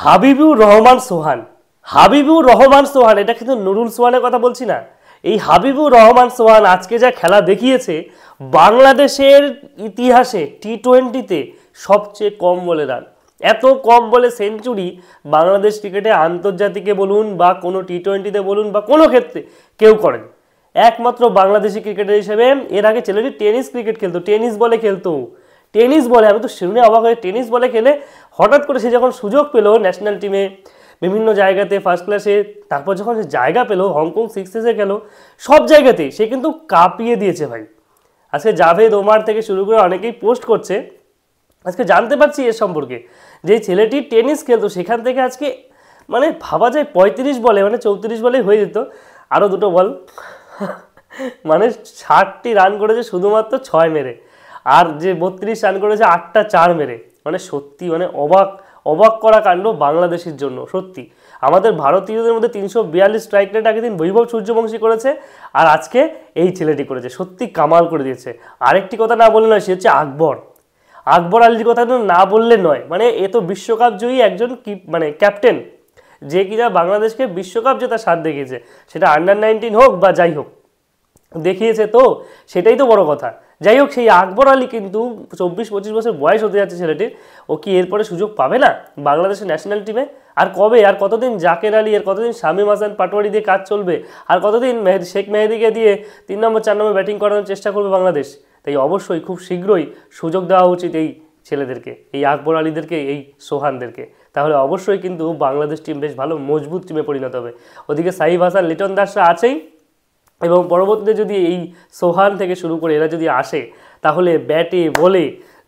হাবিবুর রহমান সোহান। হাবিবুর রহমান সোহান, এটা কিন্তু নুরুল সোহানের কথা বলছি না। এই হাবিবুর রহমান সোহান আজকে যা খেলা দেখিয়েছে, বাংলাদেশের ইতিহাসে টি-20তে সবচেয়ে কম বলে রান, এত কম বলে সেঞ্চুরি বাংলাদেশ ক্রিকেটে আন্তর্জাতিকে বলুন বা কোনো টি-20তে বলুন বা কোনো ক্ষেত্রে কেউ করেন। একমাত্র বাংলাদেশি ক্রিকেটার হিসেবে। এর আগে ছেলেটি টেনিস ক্রিকেট খেলতো, টেনিস বলে খেলতো, টেনিস বলে। আমি তো শুনে অবাক হয়ে, টেনিস বলে খেলে হঠাৎ করে সে যখন সুযোগ পেল ন্যাশনাল টিমে বিভিন্ন জায়গাতে ফার্স্ট ক্লাসে, তারপর যখন সে জায়গা পেলো হংকং সিক্সেসে গেল, সব জায়গাতেই সে কিন্তু কাঁপিয়ে দিয়েছে ভাই। আজকে জাভেদ ওমার থেকে শুরু করে অনেকেই পোস্ট করছে, আজকে জানতে পারছি এর সম্পর্কে যে ছেলেটি টেনিস খেলতো সেখান থেকে আজকে মানে ভাবা যায় 35 বলে, মানে 34 বলে হয়ে যেত, আরও দুটো বল মানে 60টি রান করেছে শুধুমাত্র 6 মেরে, আর যে 32 রান করেছে 8টা 4 মেরে। মানে সত্যি মানে অবাক করা কাণ্ড বাংলাদেশের জন্য। সত্যি আমাদের ভারতীয়দের মধ্যে 342 স্ট্রাইক রেট আগের দিন বৈভব সূর্যবংশী করেছে, আর আজকে এই ছেলেটি করেছে, সত্যি কামাল করে দিয়েছে। আরেকটি কথা না বললে নয়, সে হচ্ছে আকবর আলীর কথা না বললে নয়। মানে এ তো বিশ্বকাপ জয়ী একজন মানে ক্যাপ্টেন, যে কিনা বাংলাদেশকে বিশ্বকাপ জেতার স্বাদ দেখিয়েছে, সেটা আন্ডার-19 হোক বা যাই হোক দেখিয়েছে, তো সেটাই তো বড় কথা। যাই হোক, সেই আকবর আলী কিন্তু 24-25 বছর বয়স হতে যাচ্ছে ছেলেটির, ও কি এরপরে সুযোগ পাবে না বাংলাদেশের ন্যাশনাল টিমে? আর কবে, আর কতদিন জাকের আলী, আর কতদিন শামীম হাসান পাটোয়ারি দিয়ে কাজ চলবে, আর কতদিন শেখ মেহেদিকে দিয়ে 3 নম্বর 4 নম্বর ব্যাটিং করানোর চেষ্টা করবে বাংলাদেশ? তাই অবশ্যই খুব শীঘ্রই সুযোগ দেওয়া উচিত এই ছেলেদেরকে, এই আকবর আলীদেরকে, এই সোহানদেরকে। তাহলে অবশ্যই কিন্তু বাংলাদেশ টিম বেশ ভালো মজবুত টিমে পরিণত হবে। ওদিকে সাইফ হাসান, লিটন দাসরা আছেই, এবং পরবর্তীতে যদি এই সোহান থেকে শুরু করে এরা যদি আসে, তাহলে ব্যাটে বলে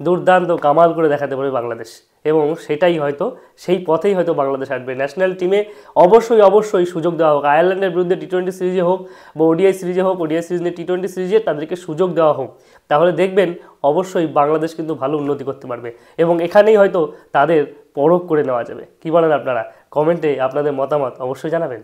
দুর্দান্ত কামাল করে দেখাতে পারবে বাংলাদেশ, এবং সেটাই হয়তো, সেই পথেই হয়তো বাংলাদেশ আসবে ন্যাশনাল টিমে। অবশ্যই সুযোগ দেওয়া হোক, আয়ারল্যান্ডের বিরুদ্ধে টি-20 সিরিজে হোক বা ওডিআই সিরিজে হোক, ওডিআই সিরিজ নিয়ে টি-20 সিরিজে তাদেরকে সুযোগ দেওয়া হোক। তাহলে দেখবেন অবশ্যই বাংলাদেশ কিন্তু ভালো উন্নতি করতে পারবে, এবং এখানেই হয়তো তাদের পরখ করে নেওয়া যাবে। কি বলেন আপনারা? কমেন্টে আপনাদের মতামত অবশ্যই জানাবেন।